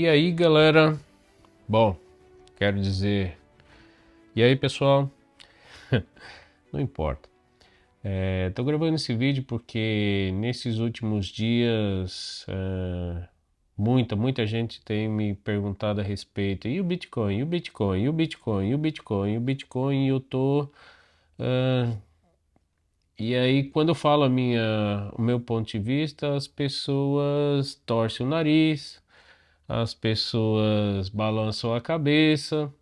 E aí, galera? Bom, quero dizer, e aí, pessoal? Não importa. Tô gravando esse vídeo porque nesses últimos dias muita gente tem me perguntado a respeito. E o Bitcoin? E o Bitcoin? E o Bitcoin? E o Bitcoin? E o Bitcoin? E eu tô. ah, e aí, quando eu falo o meu ponto de vista, as pessoas torcem o nariz, as pessoas balançam a cabeça.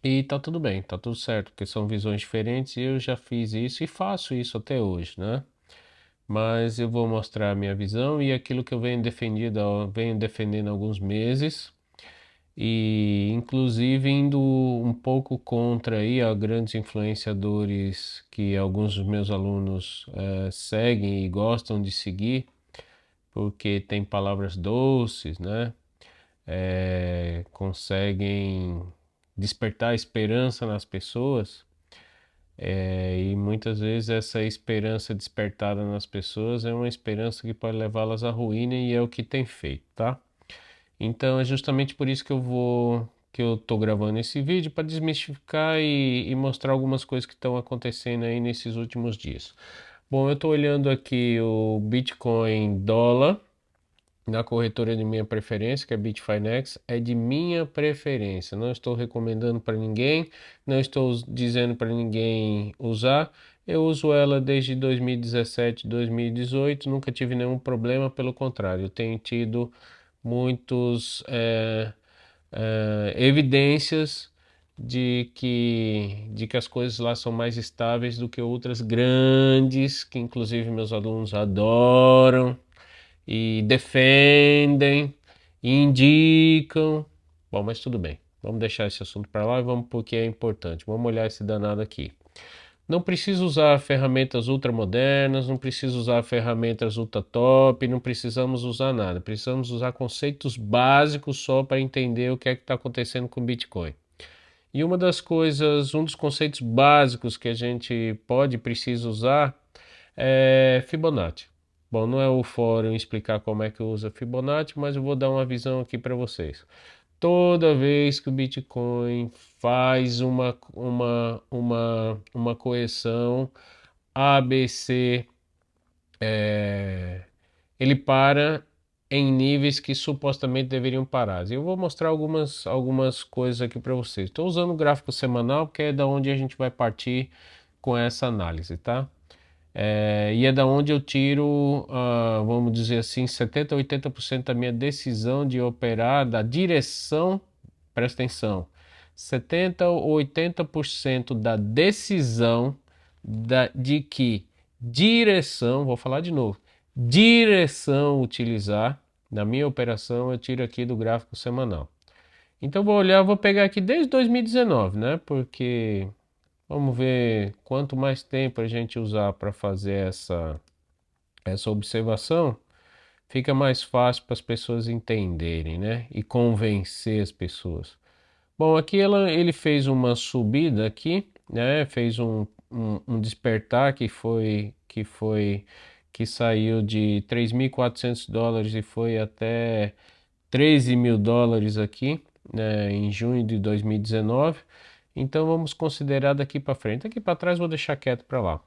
E tá tudo bem, tá tudo certo, porque são visões diferentes e eu já fiz isso e faço isso até hoje, né? Mas eu vou mostrar a minha visão e aquilo que eu venho defendendo há alguns meses e inclusive indo um pouco contra aí a grandes influenciadores que alguns dos meus alunos seguem e gostam de seguir, porque tem palavras doces, né? Conseguem despertar esperança nas pessoas. E muitas vezes essa esperança despertada nas pessoas é uma esperança que pode levá-las à ruína e é o que tem feito, tá? Então é justamente por isso que eu tô gravando esse vídeo para desmistificar e mostrar algumas coisas que estão acontecendo aí nesses últimos dias. Bom, eu estou olhando aqui o Bitcoin dólar na corretora de minha preferência, que é Bitfinex, é de minha preferência. Não estou recomendando para ninguém, não estou dizendo para ninguém usar. Eu uso ela desde 2017, 2018, nunca tive nenhum problema, pelo contrário, eu tenho tido muitos evidências de que as coisas lá são mais estáveis do que outras grandes, que inclusive meus alunos adoram e defendem, e indicam. Bom, mas tudo bem. Vamos deixar esse assunto para lá e vamos porque é importante. Vamos olhar esse danado aqui. Não precisa usar ferramentas ultramodernas, não precisa usar ferramentas ultra top, não precisamos usar nada. Precisamos usar conceitos básicos só para entender o que é que está acontecendo com o Bitcoin. E uma das coisas, um dos conceitos básicos que a gente pode e precisa usar é Fibonacci. Bom, não é o fórum explicar como é que usa Fibonacci, mas eu vou dar uma visão aqui para vocês. Toda vez que o Bitcoin faz uma correção ABC, ele para em níveis que supostamente deveriam parar. Eu vou mostrar algumas coisas aqui para vocês. Estou usando o gráfico semanal porque é da onde a gente vai partir com essa análise, tá? E é da onde eu tiro, vamos dizer assim, 70 a 80% da minha decisão de operar, da direção, presta atenção, 70 ou 80% da decisão de que direção, vou falar de novo, direção utilizar na minha operação, eu tiro aqui do gráfico semanal. Então vou olhar, vou pegar aqui desde 2019, né? Porque vamos ver quanto mais tempo a gente usar para fazer essa observação, fica mais fácil para as pessoas entenderem, né? E convencer as pessoas. Bom, aqui ele fez uma subida aqui, né? Fez um despertar que saiu de US$ 3.400 e foi até US$ 13.000 aqui, né, em junho de 2019. Então vamos considerar daqui para frente. Daqui para trás vou deixar quieto para lá.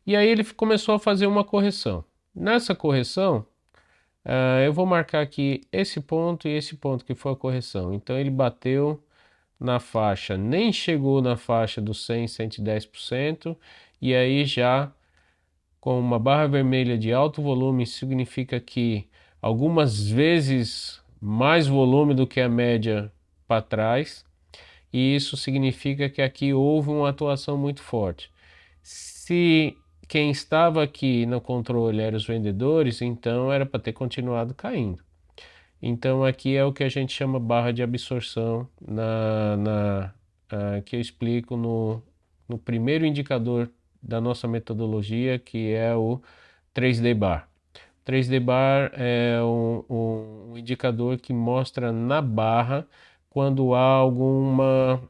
E aí ele começou a fazer uma correção. Nessa correção, eu vou marcar aqui esse ponto e esse ponto que foi a correção. Então ele bateu na faixa, nem chegou na faixa dos 100, 110%, e aí já com uma barra vermelha de alto volume significa que algumas vezes mais volume do que a média para trás, e isso significa que aqui houve uma atuação muito forte. Se quem estava aqui no controle eram os vendedores, então era para ter continuado caindo. Então aqui é o que a gente chama barra de absorção que eu explico no primeiro indicador da nossa metodologia, que é o 3D bar. 3D bar é um indicador que mostra na barra quando há alguma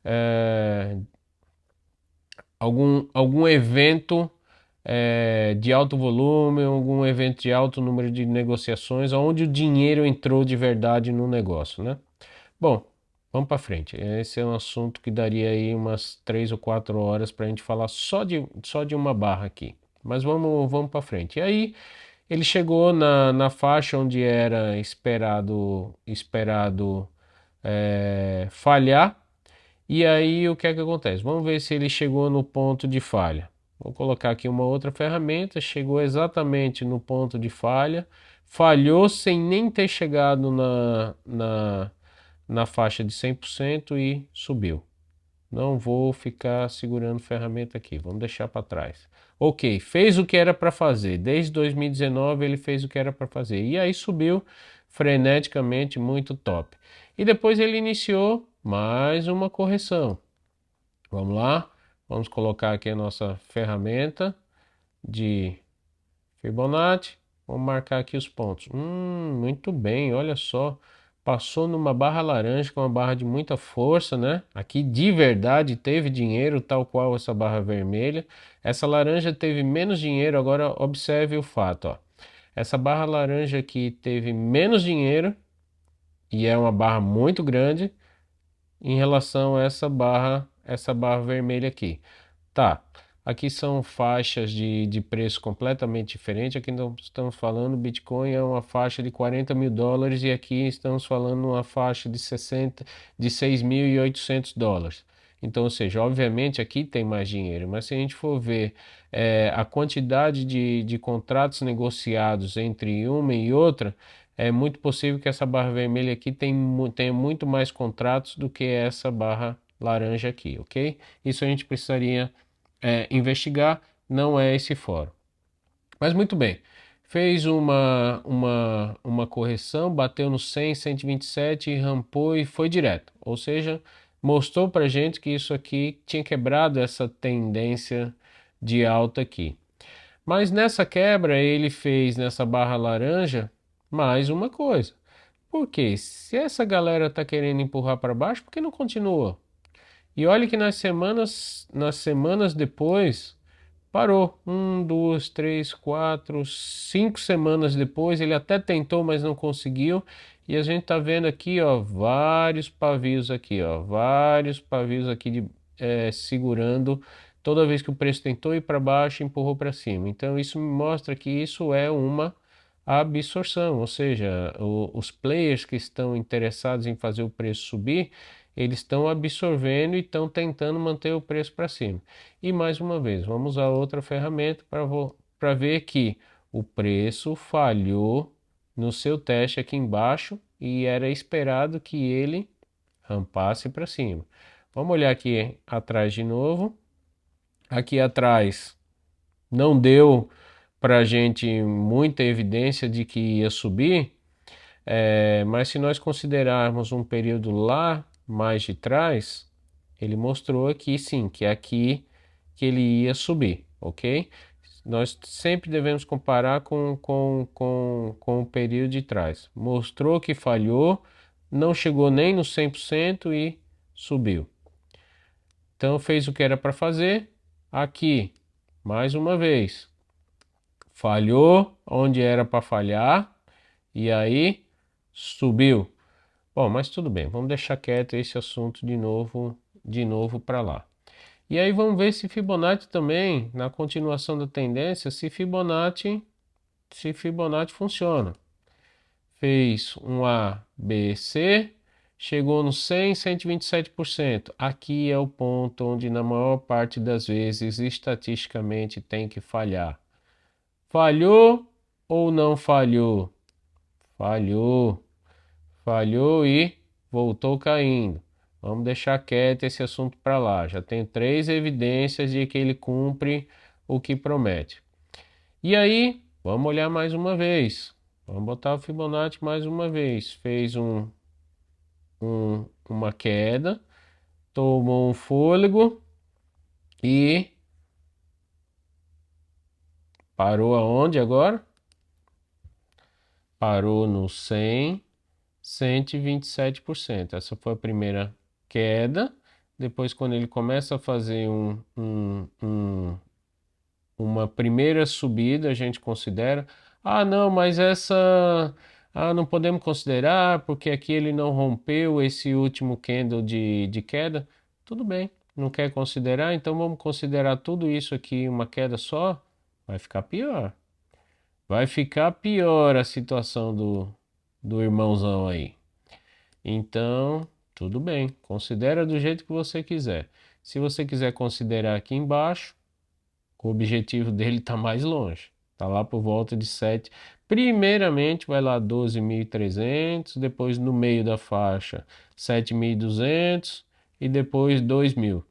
é, algum evento de alto volume, algum evento de alto número de negociações, onde o dinheiro entrou de verdade no negócio, né? Bom, vamos para frente. Esse é um assunto que daria aí umas 3 ou 4 horas para a gente falar só de uma barra aqui. Mas vamos para frente. E aí ele chegou na faixa onde era esperado falhar. E aí o que é que acontece? Vamos ver se ele chegou no ponto de falha. Vou colocar aqui uma outra ferramenta, chegou exatamente no ponto de falha, falhou sem nem ter chegado na faixa de 100% e subiu. Não vou ficar segurando ferramenta aqui, vamos deixar para trás. Ok, fez o que era para fazer. Desde 2019 ele fez o que era para fazer. E aí subiu freneticamente, muito top. E depois ele iniciou mais uma correção. Vamos lá, vamos colocar aqui a nossa ferramenta de Fibonacci. Vamos marcar aqui os pontos. Muito bem, olha só. Passou numa barra laranja, com uma barra de muita força, né? Aqui de verdade teve dinheiro, tal qual essa barra vermelha. Essa laranja teve menos dinheiro, agora observe o fato, ó. Essa barra laranja aqui teve menos dinheiro, e é uma barra muito grande, em relação a essa barra vermelha aqui. Tá, aqui são faixas de preço completamente diferentes. Aqui nós estamos falando, Bitcoin é uma faixa de US$ 40.000 e aqui estamos falando uma faixa de 6.800 dólares. Então, ou seja, obviamente aqui tem mais dinheiro, mas se a gente for ver a quantidade de contratos negociados entre uma e outra, é muito possível que essa barra vermelha aqui tenha muito mais contratos do que essa barra laranja aqui, ok? Isso a gente precisaria investigar, não é esse fórum. Mas muito bem, fez uma correção, bateu no 100, 127, rampou e foi direto. Ou seja, mostrou para gente que isso aqui tinha quebrado essa tendência de alta aqui. Mas nessa quebra ele fez nessa barra laranja mais uma coisa. Por quê? Se essa galera está querendo empurrar para baixo, por que não continua? E olha que nas semanas depois, parou. 1, 2, 3, 4, 5 semanas depois, ele até tentou, mas não conseguiu. E a gente tá vendo aqui, ó, vários pavios aqui, ó, vários pavios aqui segurando. Toda vez que o preço tentou ir para baixo, empurrou para cima. Então isso me mostra que isso é uma absorção, ou seja, os players que estão interessados em fazer o preço subir, eles estão absorvendo e estão tentando manter o preço para cima. E mais uma vez, vamos usar outra ferramenta para ver que o preço falhou no seu teste aqui embaixo e era esperado que ele rampasse para cima. Vamos olhar aqui atrás de novo. Aqui atrás não deu para a gente muita evidência de que ia subir, mas se nós considerarmos um período lá mais de trás, ele mostrou aqui sim, que é aqui que ele ia subir, ok? Nós sempre devemos comparar com o período de trás. Mostrou que falhou, não chegou nem no 100% e subiu. Então fez o que era para fazer. Aqui, mais uma vez, falhou onde era para falhar e aí subiu. Bom, mas tudo bem, vamos deixar quieto esse assunto de novo para lá. E aí vamos ver se Fibonacci também, na continuação da tendência, se Fibonacci funciona. Fez um A, B, C, chegou no 100, 127%. Aqui é o ponto onde na maior parte das vezes estatisticamente tem que falhar. Falhou ou não falhou? Falhou. Falhou e voltou caindo. Vamos deixar quieto esse assunto para lá. Já tem 3 evidências de que ele cumpre o que promete. E aí, vamos olhar mais uma vez. Vamos botar o Fibonacci mais uma vez. Fez uma queda, tomou um fôlego e parou aonde agora? Parou no 100, 127%. Essa foi a primeira queda. Depois, quando ele começa a fazer uma primeira subida, a gente considera. Ah, não, mas essa. Ah, não podemos considerar porque aqui ele não rompeu esse último candle de queda. Tudo bem, não quer considerar, então vamos considerar tudo isso aqui uma queda só? Vai ficar pior. Vai ficar pior a situação do irmãozão aí. Então, tudo bem, considera do jeito que você quiser. Se você quiser considerar aqui embaixo, o objetivo dele está mais longe. Está lá por volta de 7. Primeiramente vai lá 12.300, depois no meio da faixa 7.200 e depois 2.000.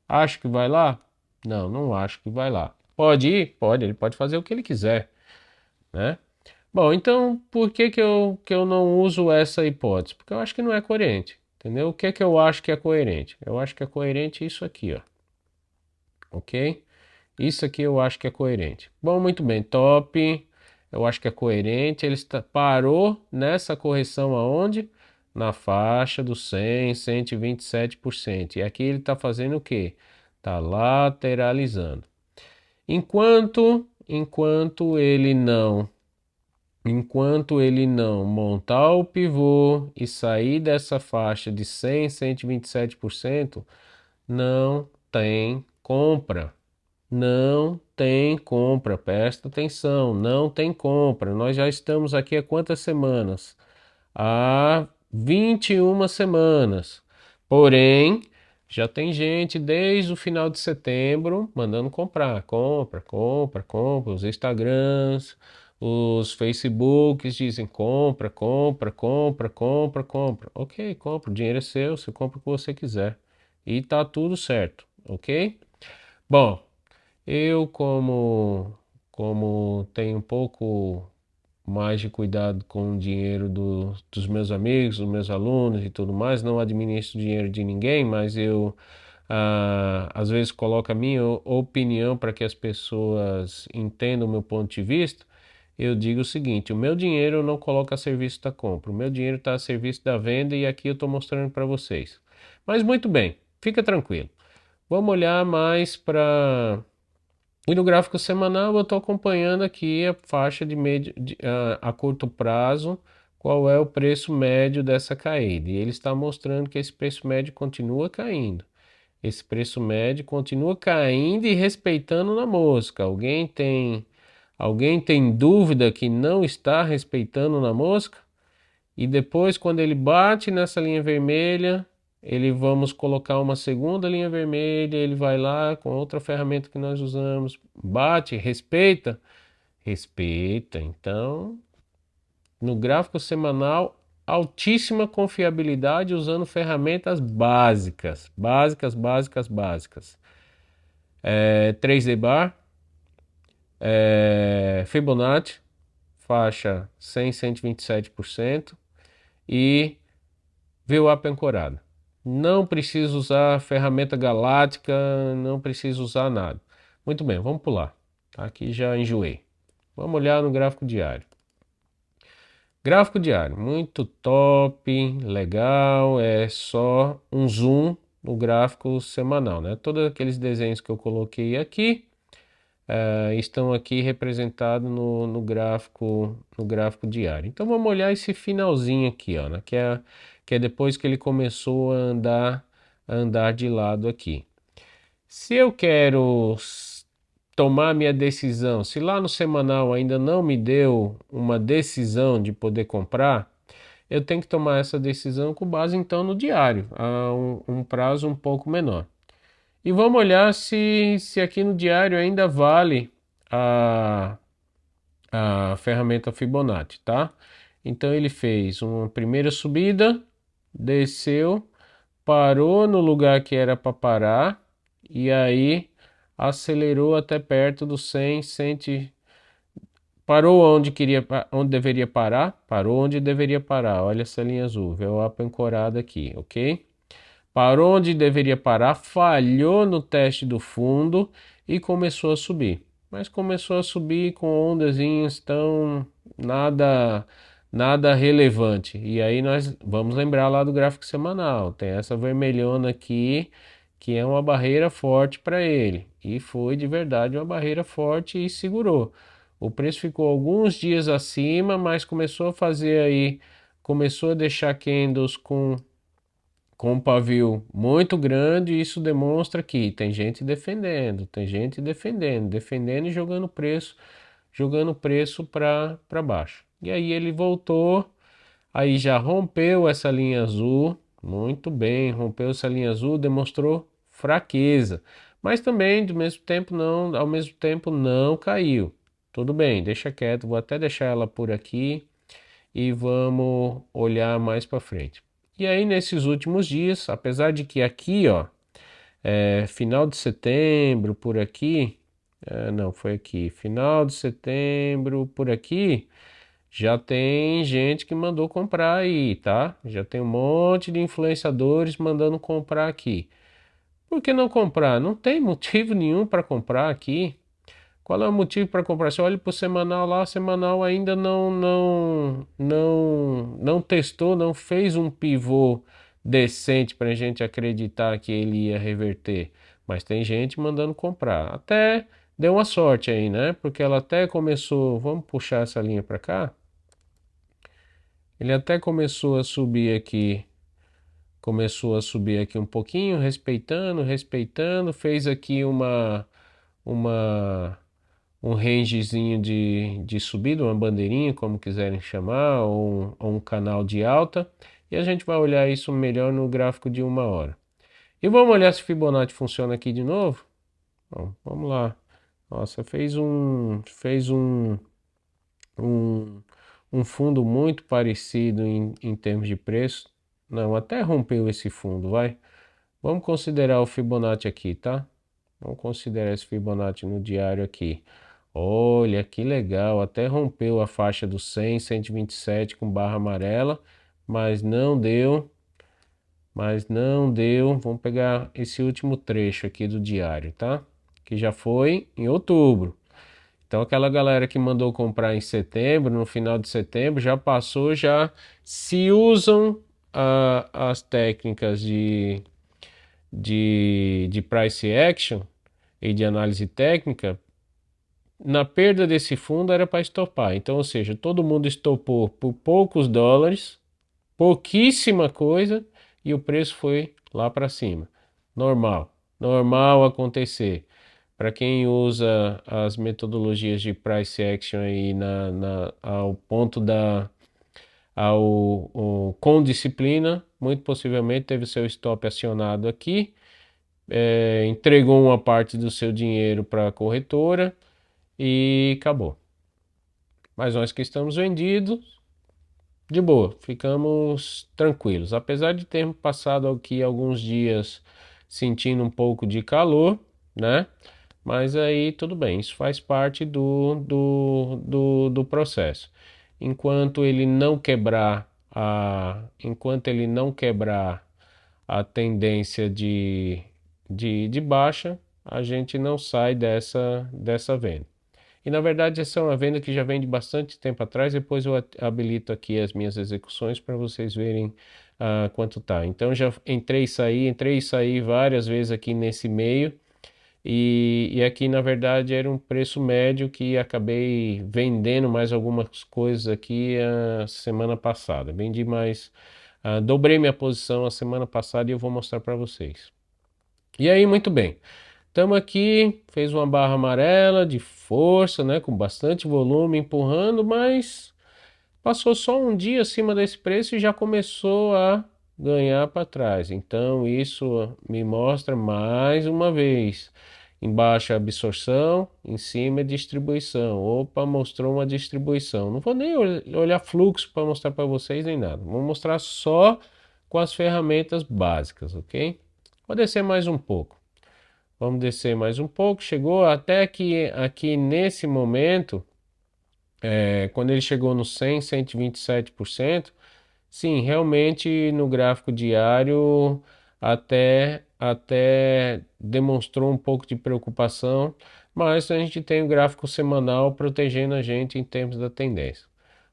Acho que vai lá? Não, não acho que vai lá. Pode ir? Pode, ele pode fazer o que ele quiser, né? Bom, então por que eu não uso essa hipótese? Porque eu acho que não é coerente, entendeu? O que é que eu acho que é coerente? Eu acho que é coerente isso aqui, ó. Ok? Isso aqui eu acho que é coerente. Bom, muito bem, top. Eu acho que é coerente. Ele parou nessa correção aonde? Na faixa dos 100, 127%. E aqui ele está fazendo o quê? Está lateralizando. Enquanto ele não montar o pivô e sair dessa faixa de 100, 127%, não tem compra. Não tem compra, presta atenção, não tem compra. Nós já estamos aqui há quantas semanas? Há 21 semanas. Porém, já tem gente desde o final de setembro mandando comprar. Compra, compra, compra. Os Instagrams, os Facebooks dizem compra, compra, compra, compra, compra. Ok, compra, o dinheiro é seu, você compra o que você quiser. E tá tudo certo, ok? Bom. Eu, como tenho um pouco mais de cuidado com o dinheiro dos meus amigos, dos meus alunos e tudo mais, não administro dinheiro de ninguém, mas eu às vezes coloco a minha opinião para que as pessoas entendam o meu ponto de vista. Eu digo o seguinte: o meu dinheiro eu não coloco a serviço da compra, o meu dinheiro está a serviço da venda e aqui eu estou mostrando para vocês. Mas muito bem, fica tranquilo. Vamos olhar mais para e no gráfico semanal eu estou acompanhando aqui a faixa de médio a curto prazo, qual é o preço médio dessa caída. E ele está mostrando que esse preço médio continua caindo. Esse preço médio continua caindo e respeitando na mosca. Alguém tem dúvida que não está respeitando na mosca? E depois, quando ele bate nessa linha vermelha, ele vamos colocar uma segunda linha vermelha, ele vai lá com outra ferramenta que nós usamos, bate, respeita, respeita. Então, no gráfico semanal, altíssima confiabilidade usando ferramentas básicas, básicas, básicas, básicas. 3D bar, Fibonacci, faixa 100, 127% e VWAP ancorado. Não preciso usar ferramenta galáctica, não preciso usar nada. Muito bem, vamos pular. Aqui já enjoei. Vamos olhar no gráfico diário. Gráfico diário, muito top, legal, é só um zoom no gráfico semanal, né? Todos aqueles desenhos que eu coloquei aqui estão aqui representados no gráfico diário. Então vamos olhar esse finalzinho aqui, ó, né? Que é depois que ele começou a andar de lado aqui. Se eu quero tomar minha decisão, se lá no semanal ainda não me deu uma decisão de poder comprar, eu tenho que tomar essa decisão com base então no diário, a um prazo um pouco menor. E vamos olhar se aqui no diário ainda vale a, a ferramenta Fibonacci, tá? Então ele fez uma primeira subida, desceu, parou no lugar que era para parar e aí acelerou até perto dos 100, 100, parou onde deveria parar, parou onde deveria parar. Olha essa linha azul, VWAP ancorada aqui, ok? Parou onde deveria parar, falhou no teste do fundo e começou a subir. Mas começou a subir com ondazinhas tão nada relevante. E aí nós vamos lembrar lá do gráfico semanal. Tem essa vermelhona aqui que é uma barreira forte para ele. E foi de verdade uma barreira forte e segurou. O preço ficou alguns dias acima, mas começou a fazer aí, começou a deixar candles com um pavio muito grande, e isso demonstra que tem gente defendendo, tem gente defendendo, defendendo e jogando preço para baixo. E aí ele voltou, aí já rompeu essa linha azul, muito bem, rompeu essa linha azul, demonstrou fraqueza, mas também ao mesmo tempo não caiu. Tudo bem, deixa quieto, vou até deixar ela por aqui e vamos olhar mais para frente. E aí nesses últimos dias, apesar de que aqui, ó, final de setembro por aqui, não, foi aqui, final de setembro por aqui, já tem gente que mandou comprar aí, tá? Já tem um monte de influenciadores mandando comprar aqui. Por que não comprar? Não tem motivo nenhum para comprar aqui. Qual é o motivo para comprar? Você olha para o semanal lá, o semanal ainda não testou, não fez um pivô decente para a gente acreditar que ele ia reverter. Mas tem gente mandando comprar. Até deu uma sorte aí, né? Porque ela até começou. Vamos puxar essa linha para cá. Ele até começou a subir aqui um pouquinho, respeitando, fez aqui uma um rangezinho de subida, uma bandeirinha, como quiserem chamar, ou um canal de alta, e a gente vai olhar isso melhor no gráfico de uma hora. E vamos olhar se o Fibonacci funciona aqui de novo? Bom, vamos lá. Nossa, um, um fundo muito parecido em termos de preço. Não, até rompeu esse fundo, vai. Vamos considerar o Fibonacci aqui, tá? Vamos considerar esse Fibonacci no diário aqui. Olha que legal, até rompeu a faixa do 100, 127 com barra amarela, mas não deu, mas não deu. Vamos pegar esse último trecho aqui do diário, tá? Que já foi em outubro. Então aquela galera que mandou comprar em setembro, no final de setembro, já passou, já se usam as técnicas de price action e de análise técnica, na perda desse fundo era para estopar. Então, ou seja, todo mundo estopou por poucos dólares, pouquíssima coisa, e o preço foi lá para cima. Normal, normal acontecer. Para quem usa as metodologias de price action aí ao ponto com disciplina, muito possivelmente teve seu stop acionado aqui, entregou uma parte do seu dinheiro para a corretora e acabou. Mas nós que estamos vendidos, de boa, ficamos tranquilos. Apesar de termos passado aqui alguns dias sentindo um pouco de calor, né? Mas aí tudo bem, isso faz parte do processo. Enquanto ele não quebrar a tendência de baixa, a gente não sai dessa venda. E na verdade essa é uma venda que já vem de bastante tempo atrás. Depois eu habilito aqui as minhas execuções para vocês verem quanto tá. Então já entrei e saí várias vezes aqui nesse meio. E aqui na verdade era um preço médio que acabei vendendo mais algumas coisas aqui a semana passada. Vendi mais, dobrei minha posição a semana passada e eu vou mostrar para vocês. E aí, muito bem. Estamos aqui, fez uma barra amarela de força, né, com bastante volume empurrando, mas passou só um dia acima desse preço e já começou a ganhar para trás. Então isso me mostra mais uma vez, embaixo a absorção, em cima a distribuição. Opa, mostrou uma distribuição. Não vou nem olhar fluxo para mostrar para vocês nem nada. Vou mostrar só com as ferramentas básicas, ok? Vou descer mais um pouco. Vamos descer mais um pouco. Chegou até que aqui nesse momento, quando ele chegou no 100, 127%, sim, realmente no gráfico diário até demonstrou um pouco de preocupação, mas a gente tem o gráfico semanal protegendo a gente em termos da tendência.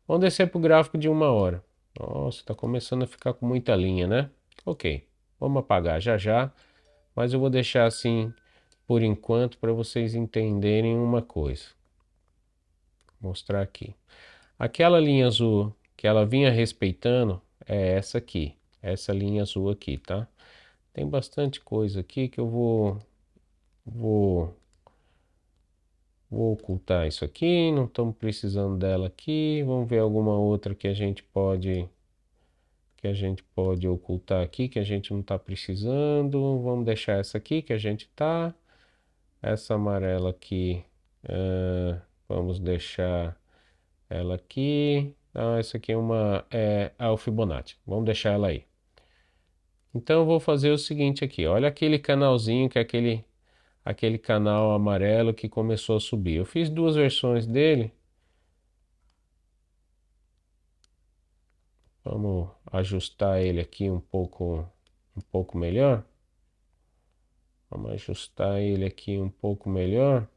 Vamos descer para o gráfico de uma hora. Nossa, está começando a ficar com muita linha, né? Ok, vamos apagar já já. mas eu vou deixar assim por enquanto para vocês entenderem uma coisa. Vou mostrar aqui. Aquela linha azul que ela vinha respeitando é essa aqui, essa linha azul aqui, tá? Tem bastante coisa aqui que eu vou, vou ocultar isso aqui, não estamos precisando dela aqui. Vamos ver alguma outra que a gente pode ocultar aqui que a gente não está precisando. Vamos deixar essa aqui que a gente tá. Essa amarela aqui, vamos deixar ela aqui. Ah, essa aqui é a Fibonacci. Vamos deixar ela aí. Então eu vou fazer o seguinte aqui. Olha aquele canalzinho que é aquele canal amarelo que começou a subir. Eu fiz duas versões dele. Vamos ajustar ele aqui um pouco melhor. Vamos ajustar ele aqui um pouco melhor.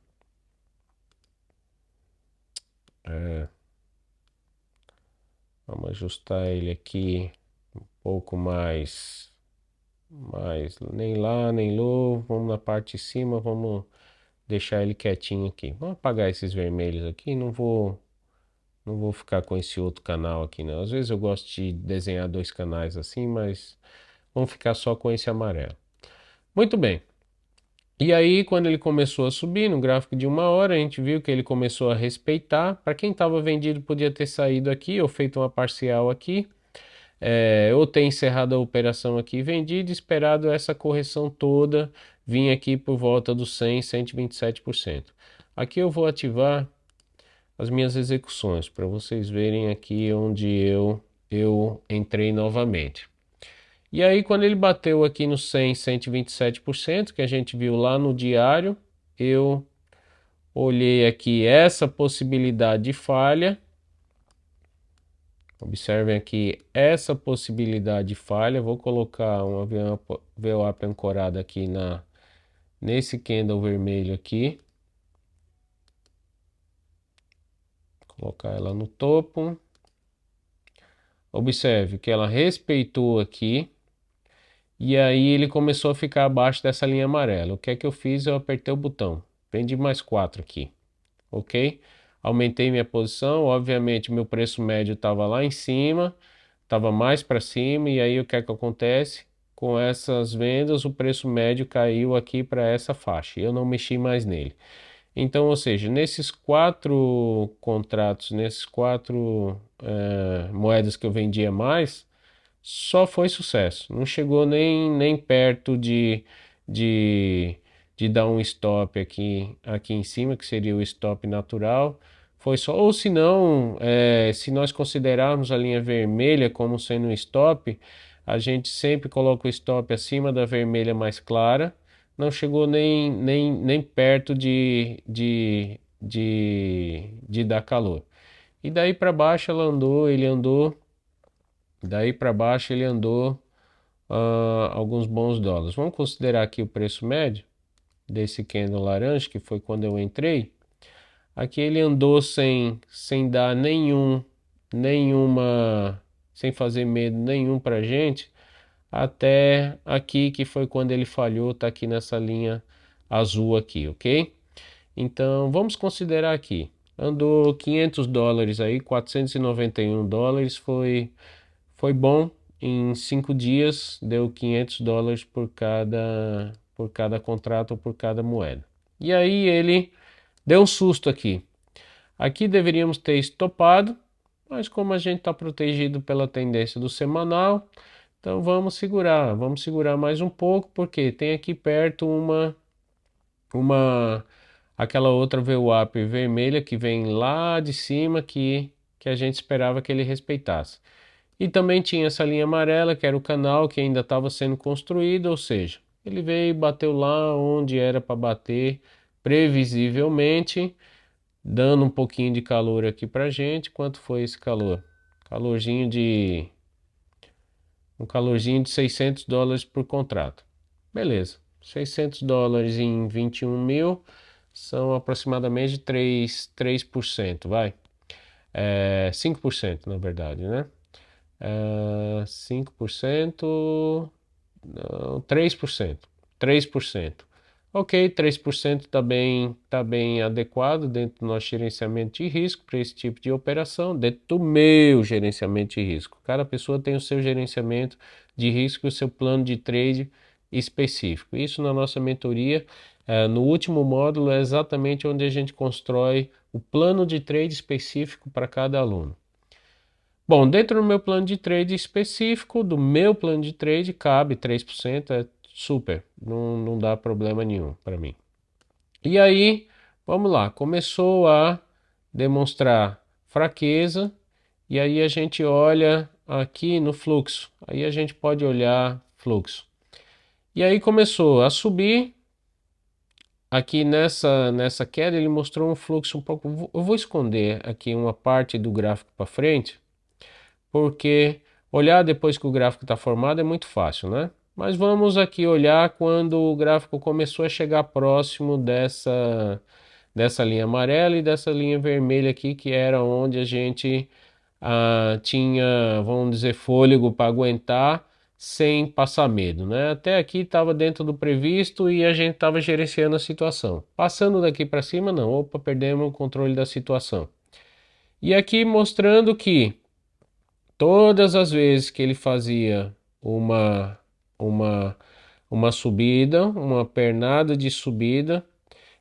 É, vamos ajustar ele aqui um pouco mais nem lá nem lá. Vamos na parte de cima, vamos deixar ele quietinho aqui. Vamos apagar esses vermelhos aqui. Não vou ficar com esse outro canal aqui, não. Às vezes eu gosto de desenhar dois canais assim, mas vamos ficar só com esse amarelo. Muito bem. E aí, quando ele começou a subir no gráfico de 1 hora, a gente viu que ele começou a respeitar. Para quem estava vendido, podia ter saído aqui ou feito uma parcial aqui. Ou ter encerrado a operação aqui vendido, esperado essa correção toda, vir aqui por volta dos 100, 127%. Aqui eu vou ativar as minhas execuções para vocês verem aqui onde eu entrei novamente. E aí quando ele bateu aqui no 100, 127%, que a gente viu lá no diário, eu olhei aqui essa possibilidade de falha. Observem aqui essa possibilidade de falha. Vou colocar uma VWAP ancorada aqui nesse candle vermelho aqui. Colocar ela no topo. Observe que ela respeitou aqui. E aí ele começou a ficar abaixo dessa linha amarela. O que é que eu fiz? Eu apertei o botão. Vendi mais 4 aqui. Ok? Aumentei minha posição. Obviamente meu preço médio estava lá em cima. Estava mais para cima. E aí o que é que acontece? Com essas vendas, o preço médio caiu aqui para essa faixa. Eu não mexi mais nele. Então, ou seja, nesses 4 contratos, nesses 4 moedas que eu vendia mais, só foi sucesso. Não chegou nem perto de, de dar um stop aqui em cima, que seria o stop natural. Foi só, ou se não, se nós considerarmos a linha vermelha como sendo um stop, a gente sempre coloca o stop acima da vermelha mais clara. Não chegou nem perto de dar calor. E daí para baixo ele andou. Daí para baixo ele andou alguns bons dólares. Vamos considerar aqui o preço médio desse candle laranja, que foi quando eu entrei. Aqui ele andou sem dar sem fazer medo nenhum para gente, até aqui que foi quando ele falhou, tá aqui nessa linha azul aqui, ok? Então vamos considerar aqui, andou 500 dólares aí, 491 dólares foi bom. Em 5 dias deu 500 dólares por cada contrato ou por cada moeda. E aí ele deu um susto aqui. Aqui deveríamos ter estopado, mas como a gente está protegido pela tendência do semanal, então vamos segurar mais um pouco, porque tem aqui perto uma aquela outra VWAP vermelha que vem lá de cima que a gente esperava que ele respeitasse. E também tinha essa linha amarela, que era o canal que ainda estava sendo construído, ou seja, ele veio e bateu lá onde era para bater, previsivelmente, dando um pouquinho de calor aqui para gente. Quanto foi esse calor? Um calorzinho de 600 dólares por contrato. Beleza, 600 dólares em 21 mil são aproximadamente 3%, vai. 5% na verdade, né? 5%, não, 3%. 3%. Ok, 3% tá bem adequado dentro do nosso gerenciamento de risco para esse tipo de operação, dentro do meu gerenciamento de risco. Cada pessoa tem o seu gerenciamento de risco e o seu plano de trade específico. Isso na nossa mentoria, no último módulo, é exatamente onde a gente constrói o plano de trade específico para cada aluno. Bom, dentro do meu plano de trade específico, do meu plano de trade, cabe 3%, é super, não dá problema nenhum para mim. E aí, vamos lá, começou a demonstrar fraqueza, e aí a gente olha aqui no fluxo, aí a gente pode olhar fluxo. E aí começou a subir, aqui nessa queda ele mostrou um fluxo um pouco, eu vou esconder aqui uma parte do gráfico para frente, porque olhar depois que o gráfico está formado é muito fácil, né? Mas vamos aqui olhar quando o gráfico começou a chegar próximo dessa linha amarela e dessa linha vermelha aqui, que era onde a gente tinha, vamos dizer, fôlego para aguentar sem passar medo, né? Até aqui estava dentro do previsto e a gente estava gerenciando a situação. Passando daqui para cima, não, opa, perdemos o controle da situação. E aqui mostrando que todas as vezes que ele fazia uma, uma, uma subida, uma pernada de subida,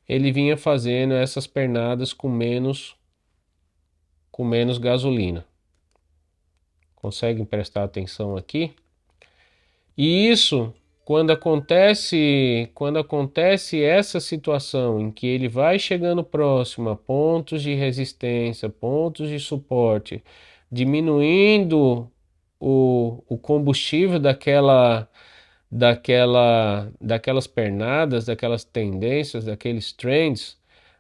ele vinha fazendo essas pernadas com menos gasolina. Conseguem prestar atenção aqui? E isso, quando acontece essa situação em que ele vai chegando próximo a pontos de resistência, pontos de suporte, diminuindo o combustível daquelas pernadas, daquelas tendências, daqueles trends,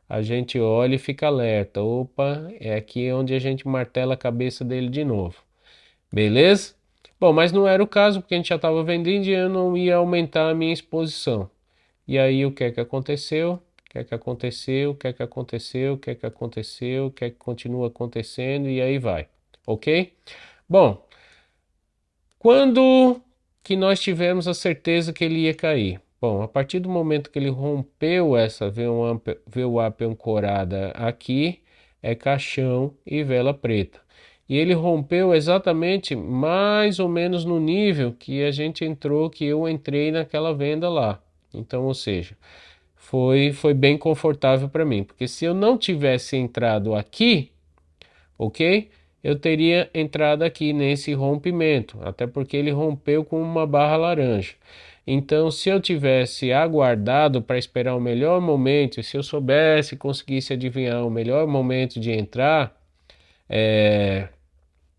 a gente olha e fica alerta. Opa, é aqui onde a gente martela a cabeça dele de novo. Beleza? Bom, mas não era o caso, porque a gente já estava vendendo e eu não ia aumentar a minha exposição. E aí o que é que aconteceu? O que é que aconteceu? O que é que aconteceu? O que é que aconteceu? O que é que continua acontecendo? E aí vai. Ok? Bom, quando que nós tivemos a certeza que ele ia cair? Bom, a partir do momento que ele rompeu essa VWAP ancorada aqui, é caixão e vela preta. E ele rompeu exatamente mais ou menos no nível que a gente entrou, que eu entrei naquela venda lá. Então, ou seja, foi bem confortável para mim, porque se eu não tivesse entrado aqui, ok? Eu teria entrado aqui nesse rompimento, até porque ele rompeu com uma barra laranja. Então, se eu tivesse aguardado para esperar o melhor momento, e se eu soubesse, conseguisse adivinhar o melhor momento de entrar,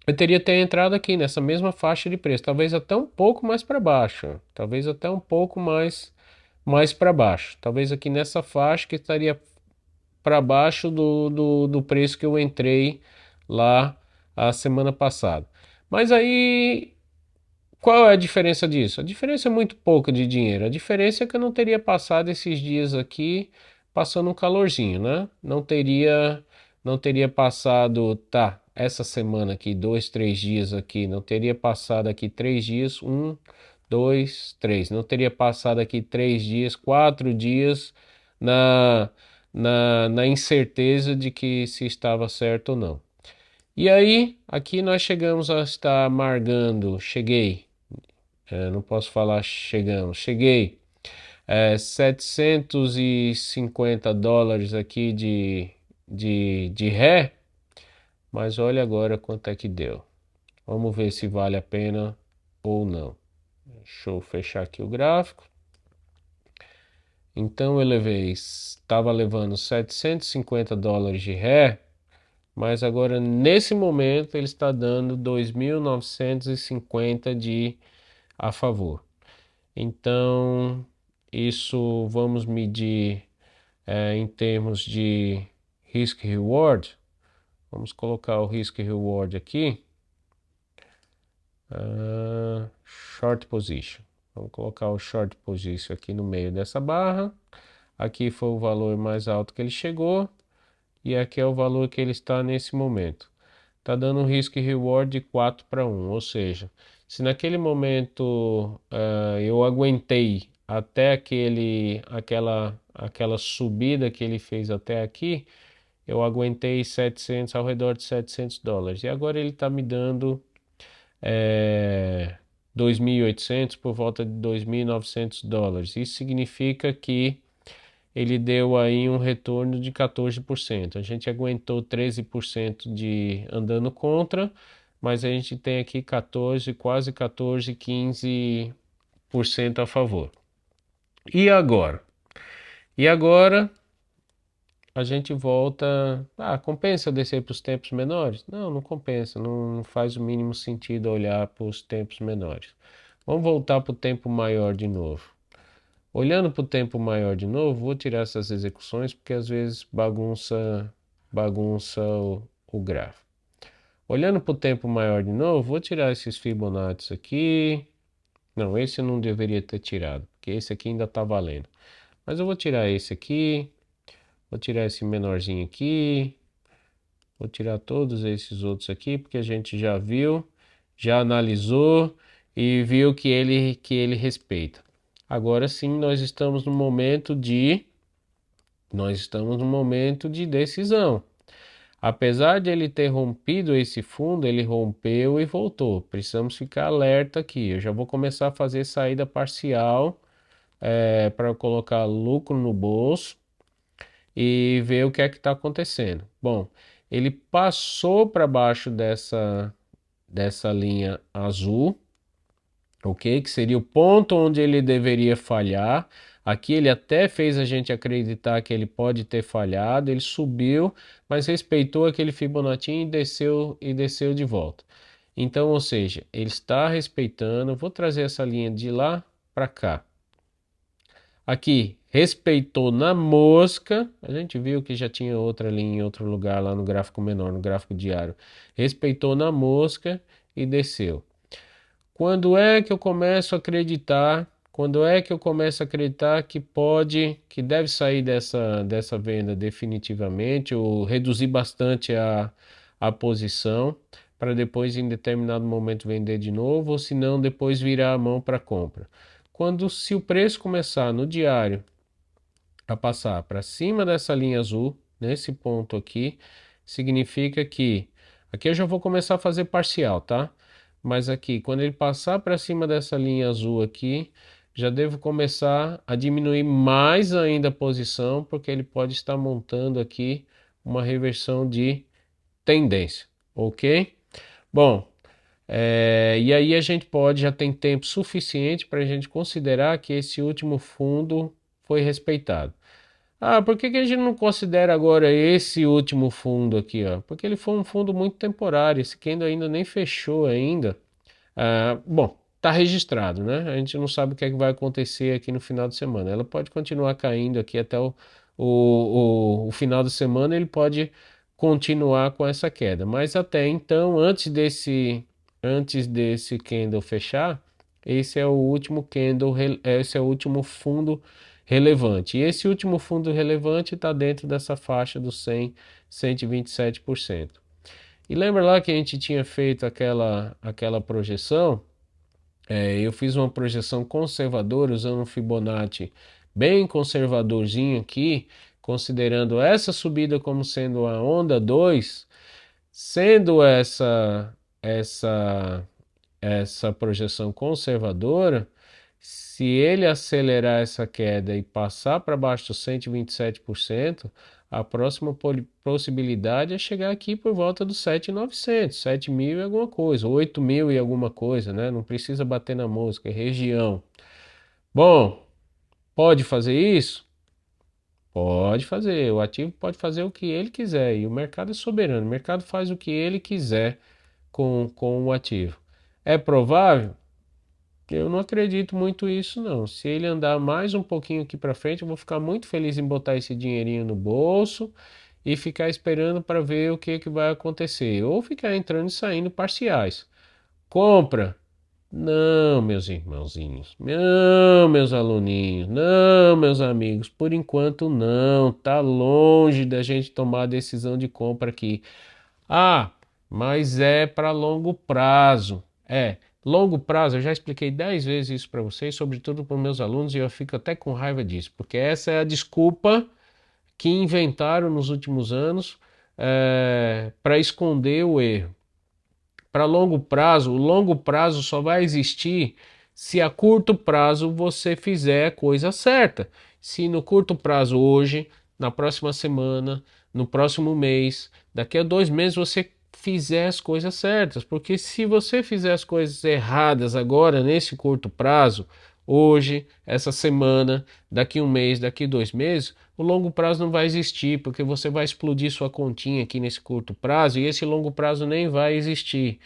eu teria até entrado aqui nessa mesma faixa de preço, talvez até um pouco mais para baixo, talvez até um pouco mais para baixo, talvez aqui nessa faixa que estaria para baixo do preço que eu entrei lá a semana passada. Mas aí, qual é a diferença disso? A diferença é muito pouca de dinheiro. A diferença é que eu não teria passado esses dias aqui passando um calorzinho, né? Não teria passado, tá, essa semana aqui, 2, 3 dias aqui, não teria passado aqui 3 dias, 1, 2, 3, não teria passado aqui 3 dias, 4 dias na, na incerteza de que se estava certo ou não. E aí, aqui nós chegamos a estar cheguei, não posso falar chegamos, cheguei, US$ 750 aqui de ré, mas olha agora quanto é que deu. Vamos ver se vale a pena ou não. Deixa eu fechar aqui o gráfico. Então eu estava levando US$ 750 de ré, mas agora nesse momento ele está dando 2.950 de a favor. Então isso vamos medir em termos de risk reward. Vamos colocar o risk reward aqui. Short position. Vamos colocar o short position aqui no meio dessa barra. Aqui foi o valor mais alto que ele chegou. E aqui é o valor que ele está nesse momento. Está dando um risk reward de 4 para 1. Ou seja, se naquele momento eu aguentei até aquela subida que ele fez até aqui, eu aguentei 700, ao redor de US$ 700. E agora ele está me dando 2.800, por volta de US$ 2.900. Isso significa que ele deu aí um retorno de 14%. A gente aguentou 13% de andando contra, mas a gente tem aqui 14, quase 14, 15% a favor. E agora? E agora a gente volta. Ah, compensa descer para os tempos menores? Não, não compensa. Não faz o mínimo sentido olhar para os tempos menores. Vamos voltar para o tempo maior de novo. Olhando para o tempo maior de novo, vou tirar essas execuções porque às vezes bagunça o gráfico. Olhando para o tempo maior de novo, vou tirar esses Fibonacci aqui. Não, esse eu não deveria ter tirado, porque esse aqui ainda está valendo. Mas eu vou tirar esse aqui, vou tirar esse menorzinho aqui, vou tirar todos esses outros aqui, porque a gente já viu, já analisou e viu que ele respeita. Agora sim, nós estamos no momento de decisão. Apesar de ele ter rompido esse fundo, ele rompeu e voltou. Precisamos ficar alerta aqui. Eu já vou começar a fazer saída parcial para colocar lucro no bolso e ver o que é que está acontecendo. Bom, ele passou para baixo dessa linha azul, ok? Que seria o ponto onde ele deveria falhar. Aqui ele até fez a gente acreditar que ele pode ter falhado. Ele subiu, mas respeitou aquele Fibonacci e desceu de volta. Então, ou seja, ele está respeitando. Vou trazer essa linha de lá para cá. Aqui, respeitou na mosca. A gente viu que já tinha outra linha em outro lugar lá no gráfico menor, no gráfico diário. Respeitou na mosca e desceu. Quando é que eu começo a acreditar? Quando é que eu começo a acreditar que deve sair dessa venda definitivamente, ou reduzir bastante a posição, para depois em determinado momento vender de novo, ou se não, depois virar a mão para compra. Se o preço começar no diário a passar para cima dessa linha azul, nesse ponto aqui, significa que aqui eu já vou começar a fazer parcial, tá? Mas aqui, quando ele passar para cima dessa linha azul aqui, já devo começar a diminuir mais ainda a posição, porque ele pode estar montando aqui uma reversão de tendência, ok? Bom, e aí a gente já tem tempo suficiente para a gente considerar que esse último fundo foi respeitado. Ah, por que que a gente não considera agora esse último fundo aqui, ó? Porque ele foi um fundo muito temporário, esse candle ainda nem fechou ainda. Bom, tá registrado, né? A gente não sabe o que é que vai acontecer aqui no final de semana. Ela pode continuar caindo aqui até o final de semana, ele pode continuar com essa queda. Mas até então, antes desse candle fechar, esse é o último esse é o último fundo relevante. E esse último fundo relevante está dentro dessa faixa dos 100, 127%. E lembra lá que a gente tinha feito aquela projeção? Eu fiz uma projeção conservadora usando um Fibonacci bem conservadorzinho aqui, considerando essa subida como sendo a onda 2, sendo essa projeção conservadora. Se ele acelerar essa queda e passar para baixo dos 127%, a próxima possibilidade é chegar aqui por volta dos 7.900, 7.000 e alguma coisa, 8.000 e alguma coisa, né? Não precisa bater na mosca, é região. Bom, pode fazer isso? Pode fazer. O ativo pode fazer o que ele quiser e o mercado é soberano. O mercado faz o que ele quiser com o ativo. É provável? Eu não acredito muito nisso, não. Se ele andar mais um pouquinho aqui para frente, eu vou ficar muito feliz em botar esse dinheirinho no bolso e ficar esperando para ver o que que vai acontecer. Ou ficar entrando e saindo parciais. Compra? Não, meus irmãozinhos. Não, meus aluninhos. Não, meus amigos. Por enquanto, não. Tá longe da gente tomar a decisão de compra aqui. Ah, mas é para longo prazo. Longo prazo, eu já expliquei 10 vezes isso para vocês, sobretudo para os meus alunos, e eu fico até com raiva disso, porque essa é a desculpa que inventaram nos últimos anos para esconder o erro. Para longo prazo, o longo prazo só vai existir se a curto prazo você fizer a coisa certa. Se no curto prazo hoje, na próxima semana, no próximo mês, daqui a 2 meses você fizer as coisas certas. Porque se você fizer as coisas erradas agora, nesse curto prazo, hoje, essa semana, daqui um mês, daqui 2 meses, o longo prazo não vai existir, porque você vai explodir sua continha aqui nesse curto prazo e esse longo prazo nem vai existir.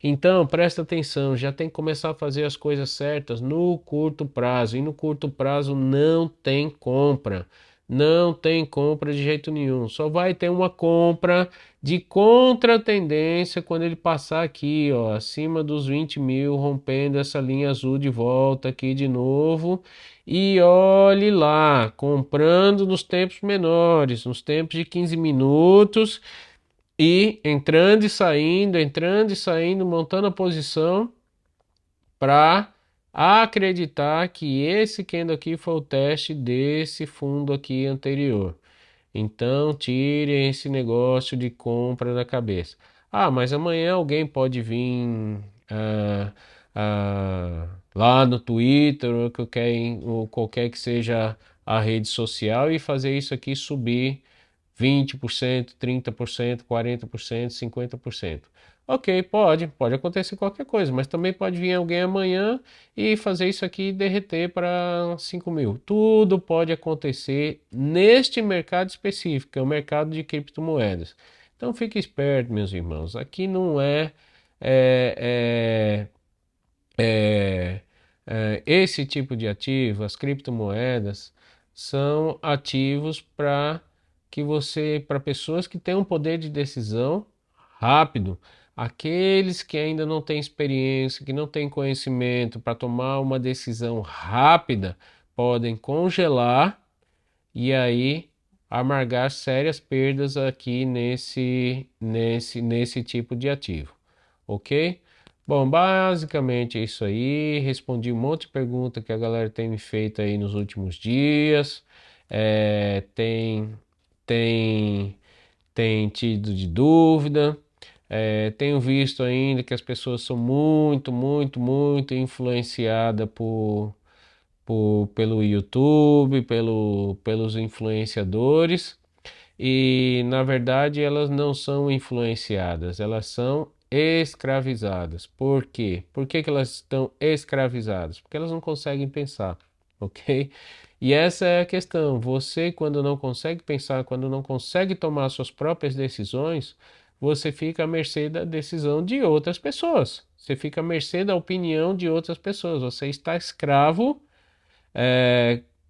Então, presta atenção, já tem que começar a fazer as coisas certas no curto prazo. E no curto prazo não tem compra. Não tem compra de jeito nenhum. Só vai ter uma compra de contratendência quando ele passar aqui, ó, acima dos 20 mil, rompendo essa linha azul de volta aqui de novo. E olhe lá, comprando nos tempos menores, nos tempos de 15 minutos e entrando e saindo, montando a posição para acreditar que esse candle aqui foi o teste desse fundo aqui anterior. Então, tirem esse negócio de compra da cabeça. Ah, mas amanhã alguém pode vir ah, lá no Twitter ou qualquer que seja a rede social e fazer isso aqui subir 20%, 30%, 40%, 50%. Ok, pode acontecer qualquer coisa, mas também pode vir alguém amanhã e fazer isso aqui e derreter para 5 mil. Tudo pode acontecer neste mercado específico, que é o mercado de criptomoedas. Então fique esperto, meus irmãos. Aqui não é, é, esse tipo de ativo, as criptomoedas, são ativos para pessoas que têm um poder de decisão rápido. Aqueles que ainda não têm experiência, que não têm conhecimento para tomar uma decisão rápida, podem congelar e aí amargar sérias perdas aqui nesse tipo de ativo, ok? Bom, basicamente é isso aí. Respondi um monte de pergunta que a galera tem me feito aí nos últimos dias. Tem, tem tido de dúvida. Tenho visto ainda que as pessoas são muito, muito, muito influenciadas pelo YouTube, pelos influenciadores, e na verdade elas não são influenciadas, elas são escravizadas. Por quê? Por que que elas estão escravizadas? Porque elas não conseguem pensar, ok? E essa é a questão. Você, quando não consegue pensar, quando não consegue tomar suas próprias decisões, você fica à mercê da decisão de outras pessoas. Você fica à mercê da opinião de outras pessoas. Você está escravo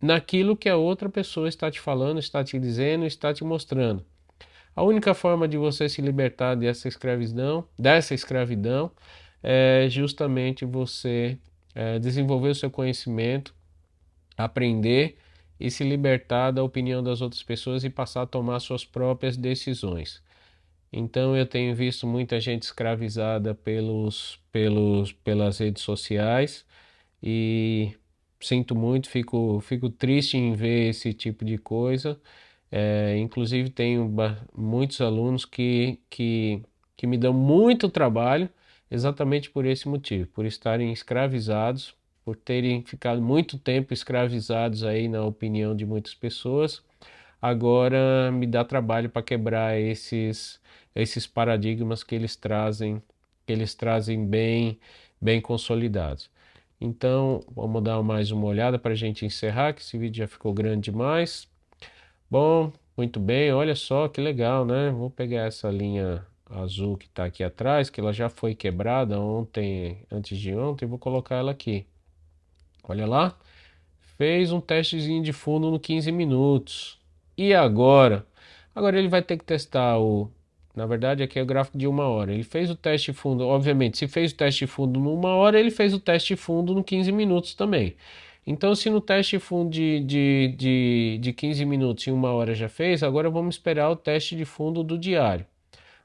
naquilo que a outra pessoa está te falando, está te dizendo, está te mostrando. A única forma de você se libertar dessa escravidão é justamente você desenvolver o seu conhecimento, aprender e se libertar da opinião das outras pessoas e passar a tomar suas próprias decisões. Então eu tenho visto muita gente escravizada pelas redes sociais e sinto muito, fico triste em ver esse tipo de coisa. Inclusive tenho muitos alunos que me dão muito trabalho exatamente por esse motivo, por estarem escravizados, por terem ficado muito tempo escravizados aí na opinião de muitas pessoas. Agora me dá trabalho para quebrar esses paradigmas que eles trazem bem consolidados. Então, vamos dar mais uma olhada para a gente encerrar, que esse vídeo já ficou grande demais. Bom, muito bem, olha só que legal, né? Vou pegar essa linha azul que está aqui atrás, que ela já foi quebrada ontem, antes de ontem, vou colocar ela aqui. Olha lá, fez um testezinho de fundo no 15 minutos. E agora? Agora ele vai ter que testar Na verdade, aqui é o gráfico de 1 hora. Ele fez o teste de fundo, obviamente, se fez o teste de fundo numa hora, ele fez o teste de fundo no 15 minutos também. Então, se no teste de fundo de 15 minutos em 1 hora já fez, agora vamos esperar o teste de fundo do diário,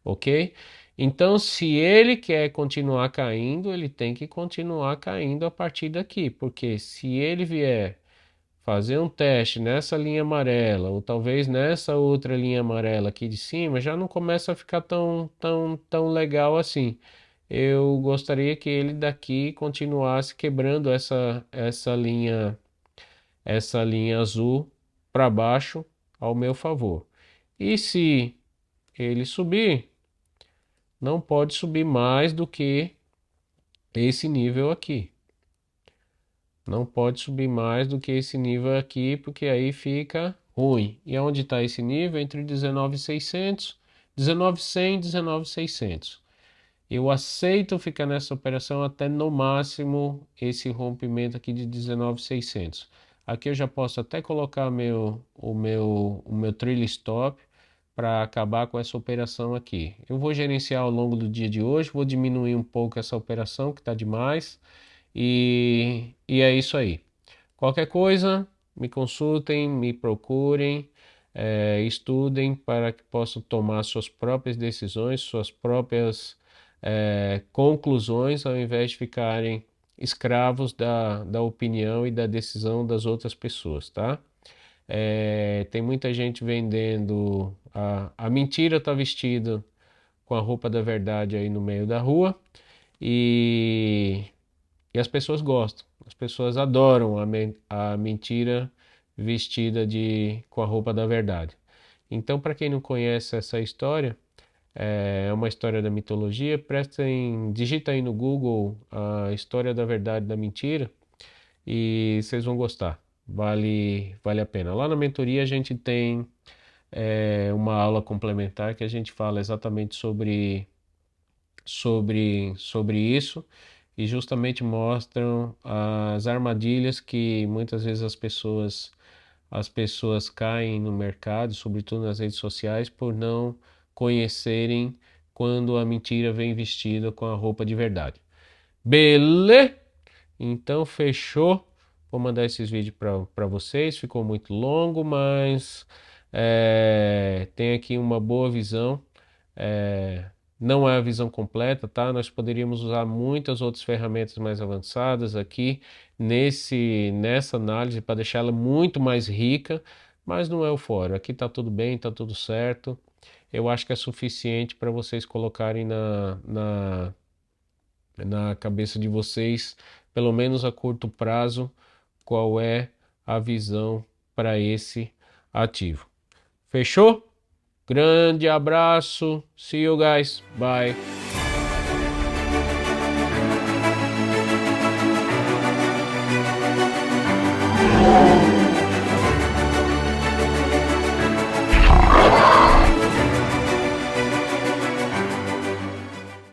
ok? Então, se ele quer continuar caindo, ele tem que continuar caindo a partir daqui, porque se ele vier fazer um teste nessa linha amarela, ou talvez nessa outra linha amarela aqui de cima, já não começa a ficar tão legal assim. Eu gostaria que ele daqui continuasse quebrando essa linha azul para baixo ao meu favor. E se ele subir, não pode subir mais do que esse nível aqui. Não pode subir mais do que esse nível aqui, porque aí fica ruim. E onde está esse nível? Entre 19.600, 19.100 e 19.600. Eu aceito ficar nessa operação até no máximo esse rompimento aqui de 19.600. Aqui eu já posso até colocar o meu trailing stop para acabar com essa operação aqui. Eu vou gerenciar ao longo do dia de hoje, vou diminuir um pouco essa operação que está demais. E é isso aí. Qualquer coisa, me consultem, me procurem, estudem para que possam tomar suas próprias decisões, suas próprias conclusões, ao invés de ficarem escravos da opinião e da decisão das outras pessoas, tá? Tem muita gente vendendo. A mentira está vestida com a roupa da verdade aí no meio da rua e e as pessoas gostam, as pessoas adoram a mentira vestida com a roupa da verdade. Então, para quem não conhece essa história, é uma história da mitologia, digita aí no Google a história da verdade e da mentira e vocês vão gostar. Vale a pena. Lá na mentoria a gente tem uma aula complementar que a gente fala exatamente sobre isso e justamente mostram as armadilhas que muitas vezes as pessoas caem no mercado, sobretudo nas redes sociais, por não conhecerem quando a mentira vem vestida com a roupa de verdade. Beleza? Então fechou. Vou mandar esses vídeos para vocês. Ficou muito longo, mas tem aqui uma boa visão. É, não é a visão completa, tá? Nós poderíamos usar muitas outras ferramentas mais avançadas aqui nessa análise para deixá-la muito mais rica, mas não é o fórum. Aqui tá tudo bem, tá tudo certo. Eu acho que é suficiente para vocês colocarem na cabeça de vocês, pelo menos a curto prazo, qual é a visão para esse ativo. Fechou? Grande abraço. See you guys. Bye.